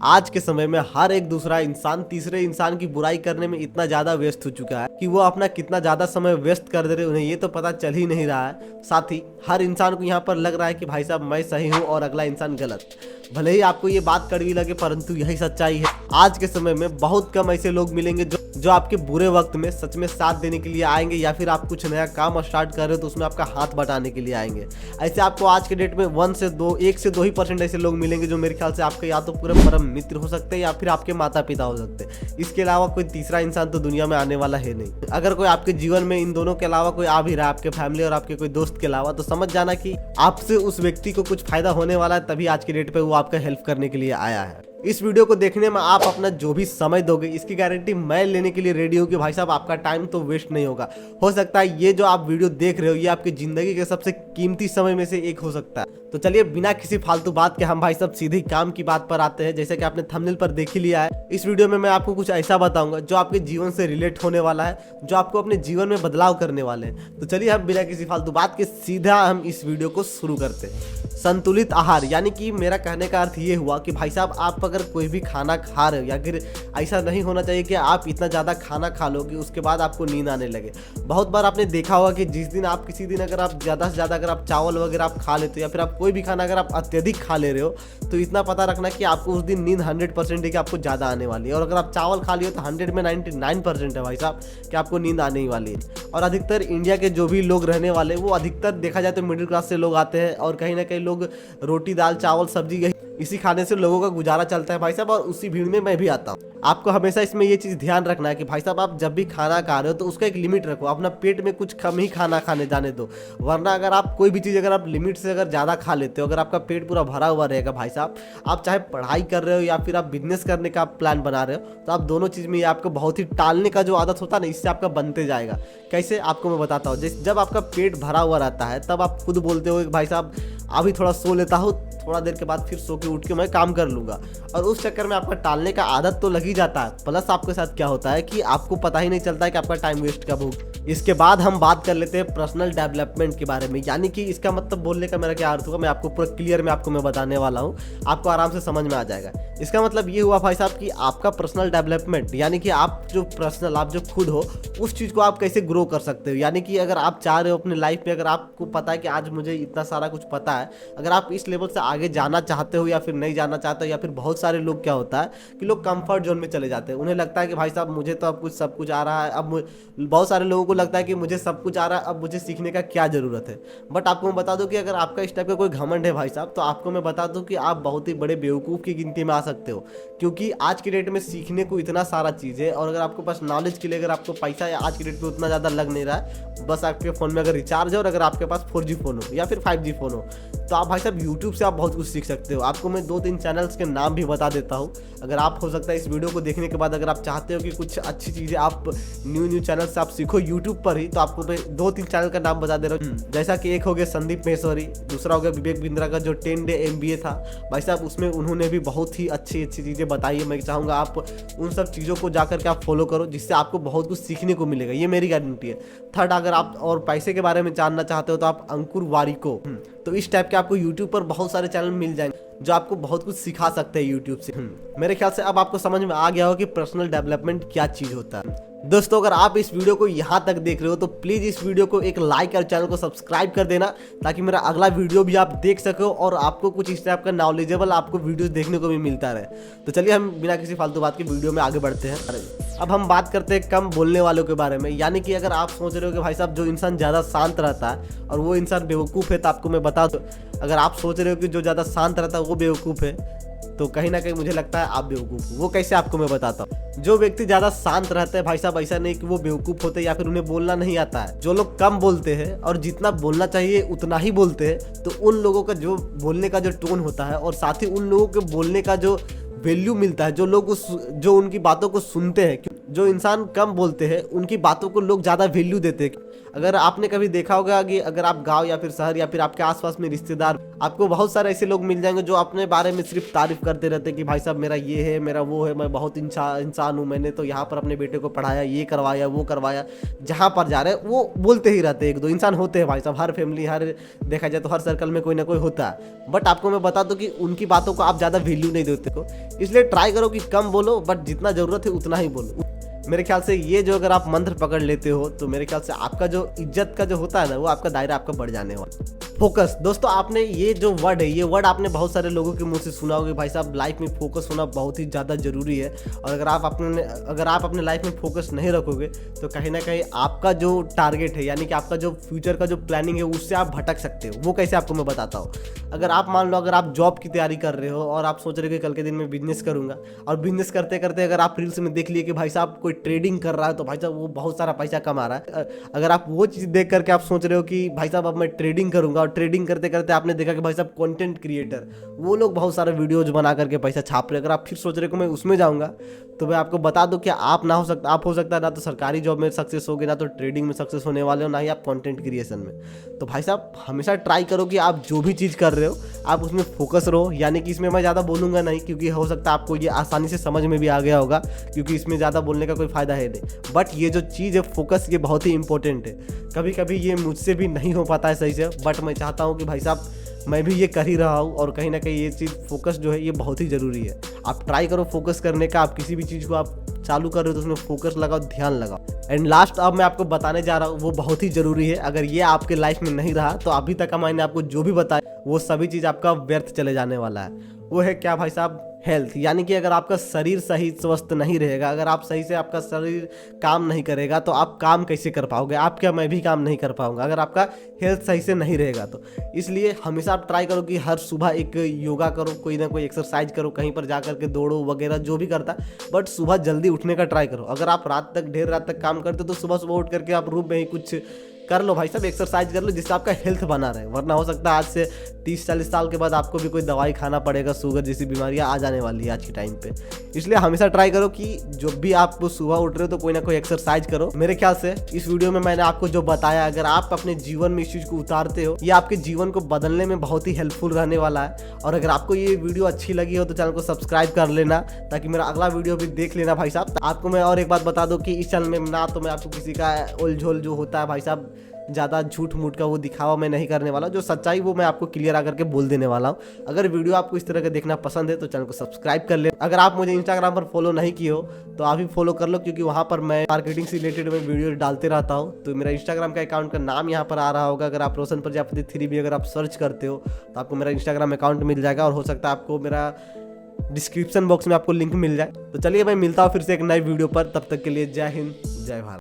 आज के समय में हर एक दूसरा इंसान तीसरे इंसान की बुराई करने में इतना ज्यादा व्यस्त हो चुका है कि वो अपना कितना ज्यादा समय व्यस्त कर दे रहे उन्हें ये तो पता चल ही नहीं रहा है। साथ ही हर इंसान को यहाँ पर लग रहा है कि भाई साहब मैं सही हूँ और अगला इंसान गलत। भले ही आपको ये बात कड़वी लगे परंतु यही सच्चाई है। आज के समय में बहुत कम ऐसे लोग मिलेंगे जो आपके बुरे वक्त में सच में साथ देने के लिए आएंगे, या फिर आप कुछ नया काम स्टार्ट कर रहे हो तो उसमें आपका हाथ बटाने के लिए आएंगे। ऐसे आपको आज के डेट में 1 से 2% ऐसे लोग मिलेंगे जो मेरे ख्याल से आपके या तो पूरे परम मित्र हो सकते हैं या फिर आपके माता पिता हो सकते हैं। इसके अलावा कोई तीसरा इंसान तो दुनिया में आने वाला है नहीं। अगर कोई आपके जीवन में इन दोनों के अलावा कोई आ भी रहा है, आपके फैमिली और आपके कोई दोस्त के अलावा, तो समझ जाना कि आपसे उस व्यक्ति को कुछ फायदा होने वाला है, तभी आज के डेट पे वो आपका हेल्प करने के लिए आया है। इस वीडियो को देखने में आप अपना जो भी समय दोगे इसकी गारंटी मैं लेने के लिए रेडी हूँ कि भाई साहब आपका टाइम तो वेस्ट नहीं होगा। हो सकता है ये जो आप वीडियो देख रहे हो ये आपकी जिंदगी के सबसे कीमती समय में से एक हो सकता है। तो चलिए बिना किसी फालतू बात के हम भाई साहब सीधे काम की बात पर आते हैं। जैसे कि आपने थंबनेल पर देख ही लिया है, इस वीडियो में मैं आपको कुछ ऐसा बताऊंगा जो आपके जीवन से रिलेट होने वाला है, जो आपको अपने जीवन में बदलाव करने वाले हैं। तो चलिए हम बिना किसी फालतू बात के सीधा हम इस वीडियो को शुरू करते हैं। संतुलित आहार, यानी कि मेरा कहने का अर्थ ये हुआ कि भाई साहब आप अगर कोई भी खाना खा रहे हो, या फिर ऐसा नहीं होना चाहिए कि आप इतना ज़्यादा खाना खा लो कि उसके बाद आपको नींद आने लगे। बहुत बार आपने देखा होगा कि जिस दिन आप किसी दिन अगर आप ज़्यादा से ज़्यादा अगर आप चावल वगैरह आप खा लेते हो, या फिर आप कोई भी खाना अगर आप अत्यधिक खा ले रहे हो, तो इतना पता रखना कि आपको उस दिन नींद 100% है कि आपको ज़्यादा आने वाली है। और अगर आप चावल खा लियो तो 100 में 99% है भाई साहब कि आपको नींद आने ही वाली है। और अधिकतर इंडिया के जो भी लोग रहने वाले वो अधिकतर देखा जाए तो मिडिल क्लास से लोग आते हैं, और कहीं ना कहीं लोग रोटी दाल चावल सब्जी इसी खाने से लोगों का गुजारा चलता है भाई साहब, और उसी भीड़ में मैं भी आता हूँ। आपको हमेशा इसमें ये चीज़ ध्यान रखना है कि भाई साहब आप जब भी खाना खा रहे हो तो उसका एक लिमिट रखो, अपना पेट में कुछ कम ही खाना खाने जाने दो। वरना अगर आप कोई भी चीज़ अगर आप लिमिट से अगर ज़्यादा खा लेते हो, अगर आपका पेट पूरा भरा हुआ रहेगा भाई साहब, आप चाहे पढ़ाई कर रहे हो या फिर आप बिजनेस करने का प्लान बना रहे हो, तो आप दोनों चीज़ में ये आपको बहुत ही टालने का जो आदत होता है ना, इससे आपका बनते जाएगा। कैसे आपको मैं बताता हूँ। जैसे जब आपका पेट भरा हुआ रहता है तब आप खुद बोलते हो कि भाई साहब अभी थोड़ा सो लेता हूँ, थोड़ा देर के बाद फिर सो के उठ के मैं काम कर लूँगा, और उस चक्कर में आपका टालने का आदत तो लग ही जाता है। प्लस आपके साथ क्या होता है कि आपको पता ही नहीं चलता है कि आपका टाइम वेस्ट कब हो। इसके बाद हम बात कर लेते हैं पर्सनल डेवलपमेंट के बारे में। यानी कि इसका मतलब बोलने का मेरा क्या अर्थ होगा, मैं आपको पूरा क्लियर में आपको मैं बताने वाला हूँ, आपको आराम से समझ में आ जाएगा। इसका मतलब ये हुआ भाई साहब कि आपका पर्सनल डेवलपमेंट, यानी कि आप जो पर्सनल आप जो खुद हो उस चीज़ को आप कैसे ग्रो कर सकते हो। यानी कि अगर आप चाह रहे हो अपने लाइफ में, अगर आपको पता है कि आज मुझे इतना सारा कुछ पता है, अगर आप इस लेवल से आगे जाना चाहते हो या फिर नहीं जाना चाहते हो, या फिर बहुत सारे लोग क्या होता है कि लोग कंफर्ट जोन में चले जाते हैं। उन्हें लगता है कि भाई साहब मुझे तो अब सब कुछ आ रहा है। अब बहुत सारे लोगों को लगता है कि मुझे सब कुछ आ रहा है, अब मुझे सीखने का क्या ज़रूरत है। बट आपको मैं बता दूं कि अगर आपका इस टाइप का कोई घमंड है भाई साहब, तो आपको मैं बता दूं कि आप बहुत ही बड़े बेवकूफ़ की गिनती में आ सकते हो। क्योंकि आज की डेट में सीखने को इतना सारा चीज़ है, और अगर आपको पास नॉलेज के लिए अगर आपको पैसा या आज की डेट में उतना ज़्यादा लग नहीं रहा है, बस आपके फ़ोन में अगर रिचार्ज है और अगर आपके पास 4G फ़ोन हो या फिर 5G फ़ोन हो, तो आप भाई साहब यूट्यूब से आप बहुत कुछ सीख सकते हो। आपको मैं 2-3 चैनल्स के नाम भी बता देता हूँ। अगर आप हो सकता है इस वीडियो को देखने के बाद अगर आप चाहते हो कि कुछ अच्छी चीज़ें आप न्यू चैनल से आप सीखो यूट्यूब पर ही, तो आपको मैं 2-3 चैनल का नाम बता दे रहा हूँ। जैसा कि एक हो गया संदीप महेश्वरी, दूसरा हो गया विवेक बिंद्रा का जो 10 डे MBA था भाई साहब, उसमें उन्होंने भी बहुत ही अच्छी चीज़ें बताई है। मैं चाहूँगा आप उन सब चीज़ों को जाकर के आप फॉलो करो, जिससे आपको बहुत कुछ सीखने को मिलेगा, ये मेरी गारंटी है। थर्ड, अगर आप और पैसे के बारे में जानना चाहते हो तो आप अंकुर वारिको, तो इस टाइप के आपको यूट्यूब पर बहुत सारे चैनल मिल जाएंगे जो आपको बहुत कुछ सिखा सकते हैं यूट्यूब से। मेरे ख्याल से अब आपको समझ में आ गया हो कि पर्सनल डेवलपमेंट क्या चीज़ होता है। दोस्तों अगर आप इस वीडियो को यहाँ तक देख रहे हो तो प्लीज़ इस वीडियो को एक लाइक और चैनल को सब्सक्राइब कर देना, ताकि मेरा अगला वीडियो भी आप देख सको और आपको कुछ इस टाइप का नॉलेजेबल आपको वीडियोस देखने को भी मिलता रहे। तो चलिए हम बिना किसी फालतू बात के वीडियो में आगे बढ़ते हैं। अब हम बात करते हैं कम बोलने वालों के बारे में। यानी कि अगर आप सोच रहे हो कि भाई साहब जो इंसान ज़्यादा शांत रहता है और वो इंसान बेवकूफ़ है, तो आपको मैं बता दूं, अगर आप सोच रहे हो कि जो ज़्यादा शांत रहता है वो बेवकूफ़ है, तो कहीं ना कहीं मुझे लगता है आप बेवकूफ़ हो। वो कैसे आपको मैं बताता हूँ। जो व्यक्ति ज़्यादा शांत रहते हैं भाई साहब, ऐसा नहीं कि वो बेवकूफ़ होते या फिर उन्हें बोलना नहीं आता है। जो लोग कम बोलते हैं और जितना बोलना चाहिए उतना ही बोलते हैं, तो उन लोगों का जो बोलने का जो टोन होता है और साथ ही उन लोगों के बोलने का जो वैल्यू मिलता है, जो लोग जो उनकी बातों को सुनते हैं, जो इंसान कम बोलते हैं उनकी बातों को लोग ज़्यादा वैल्यू देते हैं। अगर आपने कभी देखा होगा कि अगर आप गांव या फिर शहर या फिर आपके आसपास में रिश्तेदार, आपको बहुत सारे ऐसे लोग मिल जाएंगे जो अपने बारे में सिर्फ तारीफ करते रहते हैं कि भाई साहब मेरा ये है, मेरा वो है, मैं बहुत इंसान हूँ, मैंने तो यहाँ पर अपने बेटे को पढ़ाया, ये करवाया, वो करवाया। जहाँ पर जा रहे हैं वो बोलते ही रहते हैं। एक दो इंसान होते हैं भाई साहब, हर फैमिली, हर देखा जाए तो हर सर्कल में कोई ना कोई होता है। बट आपको मैं बता दूं कि उनकी बातों को आप ज़्यादा वैल्यू नहीं देते हो, इसलिए ट्राई करो कि कम बोलो, बट जितना ज़रूरत है उतना ही बोलो। मेरे ख्याल से ये जो अगर आप मंत्र पकड़ लेते हो तो मेरे ख्याल से आपका जो इज्जत का जो होता है ना, वो आपका दायरा आपका बढ़ जाने वाला। फोकस, दोस्तों आपने ये जो वर्ड है, ये वर्ड आपने बहुत सारे लोगों के मुंह से सुना होगा भाई साहब लाइफ में फोकस होना बहुत ही ज़्यादा ज़रूरी है। और अगर आप अपने लाइफ में फोकस नहीं रखोगे तो कहीं ना कहीं आपका जो टारगेट है, यानी कि आपका जो फ्यूचर का जो प्लानिंग है, उससे आप भटक सकते हो। वो कैसे आपको मैं बताता हूँ। अगर आप मान लो, अगर आप जॉब की तैयारी कर रहे हो और आप सोच रहे हो कि कल के दिन में बिजनेस करूँगा, और बिजनेस करते करते अगर आप रील्स में देख लिए कि भाई साहब कोई ट्रेडिंग कर रहा है तो भाई साहब वो बहुत सारा पैसा कमा रहा है, अगर आप वो चीज़ देख करके आप सोच रहे हो कि भाई साहब अब मैं ट्रेडिंग करूँगा, और ट्रेडिंग करते करते आपने देखा कि भाई साहब कंटेंट क्रिएटर, वो लोग बहुत सारे वीडियोज बना करके पैसा छाप रहे, अगर आप फिर सोच रहे हो कि मैं उसमें जाऊँगा, तो मैं आपको बता दूं कि आप हो सकता है ना तो सरकारी जॉब में सक्सेस होगे, ना तो ट्रेडिंग में सक्सेस होने वाले हो, ना ही आप कंटेंट क्रिएशन में। तो भाई साहब हमेशा ट्राई करो कि आप जो भी चीज़ कर रहे हो आप उसमें फोकस रहो। यानी कि इसमें मैं ज़्यादा बोलूँगा नहीं, क्योंकि हो सकता है आपको ये आसानी से समझ में भी आ गया होगा, क्योंकि इसमें ज़्यादा बोलने का कोई फ़ायदा है नहीं। बट ये जो चीज़ है फोकस, ये बहुत ही इंपॉर्टेंट है। कभी कभी ये मुझसे भी नहीं हो पाता है सही से, बट मैं चाहता हूँ कि भाई साहब मैं भी ये कर ही रहा हूँ, और कहीं ना कहीं ये चीज़ फोकस जो है ये बहुत ही ज़रूरी है। आप ट्राई करो फोकस करने का। आप किसी भी चीज़ को आप चालू कर रहे हो तो उसमें फोकस लगाओ, ध्यान लगाओ। एंड लास्ट अब मैं आपको बताने जा रहा हूँ, वो बहुत ही ज़रूरी है। अगर ये आपके लाइफ में नहीं रहा तो अभी तक का मैंने आपको जो भी बताया वो सभी चीज़ आपका व्यर्थ चले जाने वाला है। वो है क्या भाई साहब? हेल्थ। यानी कि अगर आपका शरीर सही स्वस्थ नहीं रहेगा, अगर आप सही से आपका शरीर काम नहीं करेगा तो आप काम कैसे कर पाओगे? आप क्या, मैं भी काम नहीं कर पाऊंगा अगर आपका हेल्थ सही से नहीं रहेगा तो। इसलिए हमेशा आप ट्राई करो कि हर सुबह एक योगा करो, कोई ना कोई एक्सरसाइज करो, कहीं पर जा करके दौड़ो वगैरह जो भी करता, बट सुबह जल्दी उठने का ट्राई करो। अगर आप देर रात तक काम करते हो तो सुबह सुबह उठ करके आप रूम में ही कुछ कर लो भाई साहब, एक्सरसाइज कर लो, जिससे आपका हेल्थ बना रहे। वरना हो सकता है आज से 30-40 साल के बाद आपको भी कोई दवाई खाना पड़ेगा, शुगर जैसी बीमारियां आ जाने वाली है आज के टाइम पे। इसलिए हमेशा ट्राई करो कि जब भी आप सुबह उठ रहे हो तो कोई ना कोई एक्सरसाइज करो। मेरे ख्याल से इस वीडियो में मैंने आपको जो बताया, अगर आप अपने जीवन में इस चीज़ को उतारते हो, ये आपके जीवन को बदलने में बहुत ही हेल्पफुल रहने वाला है। और अगर आपको ये वीडियो अच्छी लगी हो तो चैनल को सब्सक्राइब कर लेना, ताकि मेरा अगला वीडियो भी देख लेना भाई साहब। आपको मैं और एक बात बता दूं कि इस चैनल में ना तो मैं आपको किसी का उलझोल जो होता है भाई साहब, ज़्यादा झूठ मूठ का वो दिखावा मैं नहीं करने वाला। जो सच्चाई वो मैं आपको क्लियर आकर के बोल देने वाला हूँ। अगर वीडियो आपको इस तरह का देखना पसंद है तो चैनल को सब्सक्राइब कर ले। अगर आप मुझे इंस्टाग्राम पर फॉलो नहीं किए हो तो आप भी फॉलो कर लो, क्योंकि वहाँ पर मैं मार्केटिंग से रिलेटेड में वीडियो डालते रहता हूँ। तो मेरा इंस्टाग्राम का अकाउंट का नाम यहाँ पर आ रहा होगा। अगर आप रोशन प्रजापति 3 भी अगर आप सर्च करते हो तो आपको मेरा इंस्टाग्राम अकाउंट मिल जाएगा, और हो सकता है आपको मेरा डिस्क्रिप्शन बॉक्स में आपको लिंक मिल जाए। तो चलिए मैं मिलता हूँ फिर से एक नई वीडियो पर। तब तक के लिए जय हिंद, जय भारत।